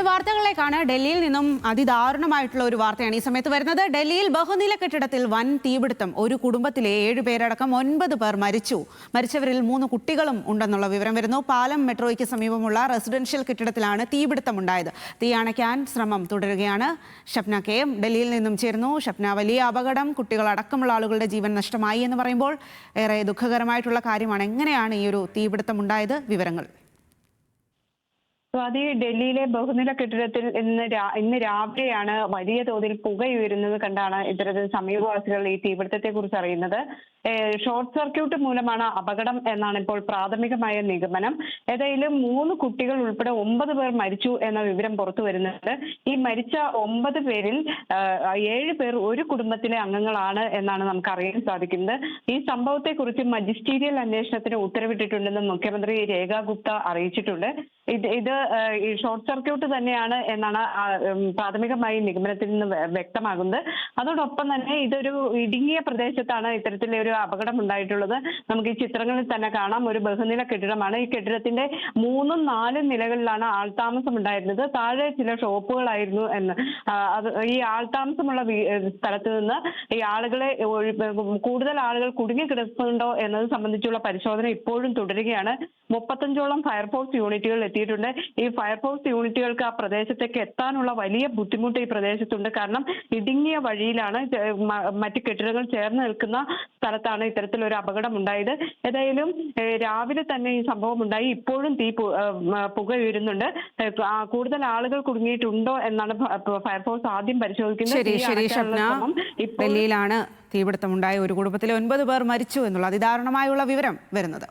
വാർത്തകളിലേക്കാണ്. ഡൽഹിയിൽ നിന്നും അതിദാരുണമായിട്ടുള്ള ഒരു വാർത്തയാണ് ഈ സമയത്ത് വരുന്നത്. ഡൽഹിയിൽ ബഹുനില കെട്ടിടത്തിൽ വൻ തീപിടുത്തം. ഒരു കുടുംബത്തിലെ 7 പേരടക്കം 9 പേർ മരിച്ചു. മരിച്ചവരിൽ 3 കുട്ടികളും ഉണ്ടെന്നുള്ള വിവരം വരുന്നു. പാലം മെട്രോയ്ക്ക് സമീപമുള്ള റെസിഡൻഷ്യൽ കെട്ടിടത്തിലാണ് തീപിടുത്തമുണ്ടായത്. തീ അണയ്ക്കാൻ ശ്രമം തുടരുകയാണ്. ഷപ്ന കെ എം ഡൽഹിയിൽ നിന്നും ചേരുന്നു. ഷപ്ന, വലിയ അപകടം, കുട്ടികളടക്കമുള്ള ആളുകളുടെ ജീവൻ നഷ്ടമായി എന്ന് പറയുമ്പോൾ ഏറെ ദുഃഖകരമായിട്ടുള്ള കാര്യമാണ്. എങ്ങനെയാണ് ഈ ഒരു തീപിടുത്തം ഉണ്ടായത്? വിവരങ്ങൾ. സ്വാതി, ഡൽഹിയിലെ ബഹുനില കെട്ടിടത്തിൽ ഇന്ന് രാവിലെയാണ് വലിയ തോതിൽ പുകയുയരുന്നത് കണ്ടാണ് ഇത്തരത്തിൽ സമീപവാസികൾ ഈ തീപിടുത്തത്തെ കുറിച്ച് അറിയുന്നത്. ഷോർട്ട് സർക്യൂട്ട് മൂലമാണ് അപകടം എന്നാണ് ഇപ്പോൾ പ്രാഥമികമായ നിഗമനം. ഏതായാലും 3 കുട്ടികൾ ഉൾപ്പെടെ 9 പേർ മരിച്ചു എന്ന വിവരം പുറത്തു വരുന്നുണ്ട്. ഈ മരിച്ച 9 പേരിൽ 7 പേർ ഒരു കുടുംബത്തിലെ അംഗങ്ങളാണ് എന്നാണ് നമുക്ക് അറിയാൻ സാധിക്കുന്നത്. ഈ സംഭവത്തെക്കുറിച്ച് മജിസ്റ്റീരിയൽ അന്വേഷണത്തിന് ഉത്തരവിട്ടിട്ടുണ്ടെന്ന് മുഖ്യമന്ത്രി രേഖ ഗുപ്ത അറിയിച്ചിട്ടുണ്ട്. ഇത് ഈ ഷോർട്ട് സർക്യൂട്ട് തന്നെയാണ് എന്നാണ് പ്രാഥമികമായി നിഗമനത്തിൽ നിന്ന് വ്യക്തമാകുന്നത്. അതോടൊപ്പം തന്നെ ഇതൊരു ഇടുങ്ങിയ പ്രദേശത്താണ് ഇത്തരത്തിലൊരു അപകടം ഉണ്ടായിട്ടുള്ളത്. നമുക്ക് ഈ ചിത്രങ്ങളിൽ തന്നെ കാണാം. ഒരു ബഹുനില കെട്ടിടമാണ്. ഈ കെട്ടിടത്തിന്റെ 3ഉം 4ഉം നിലകളിലാണ് ആൾതാമസം ഉണ്ടായിരുന്നത്. താഴെ ചില ഷോപ്പുകളായിരുന്നു എന്ന്. ഈ ആൾതാമസമുള്ള സ്ഥലത്ത് നിന്ന് ഈ ആളുകളെ കൂടുതൽ ആളുകൾ കുടുങ്ങി കിടക്കുന്നുണ്ടോ എന്നത് സംബന്ധിച്ചുള്ള പരിശോധന ഇപ്പോഴും തുടരുകയാണ്. 35ഓളം ഫയർഫോഴ്സ് യൂണിറ്റുകൾ എത്തിയിട്ടുണ്ട്. ഈ ഫയർഫോഴ്സ് യൂണിറ്റുകൾക്ക് ആ പ്രദേശത്തേക്ക് എത്താനുള്ള വലിയ ബുദ്ധിമുട്ട് ഈ പ്രദേശത്തുണ്ട്. കാരണം ഇടുങ്ങിയ വഴിയിലാണ്, മറ്റ് കെട്ടിടങ്ങൾ ചേർന്ന് നിൽക്കുന്ന സ്ഥലത്താണ് ഇത്തരത്തിലൊരു അപകടം ഉണ്ടായത്. ഏതായാലും രാവിലെ തന്നെ ഈ സംഭവം ഉണ്ടായി. ഇപ്പോഴും പുക ഉയരുന്നുണ്ട്. കൂടുതൽ ആളുകൾ കുടുങ്ങിയിട്ടുണ്ടോ എന്നാണ് ഫയർഫോഴ്സ് ആദ്യം പരിശോധിക്കുന്നത്. ഡൽഹിയിലാണ് തീപിടുത്തമുണ്ടായ ഒരു കുടുംബത്തിലെ 9 പേർ മരിച്ചു എന്നുള്ള അതിദാരുണമായുള്ള വിവരം വരുന്നത്.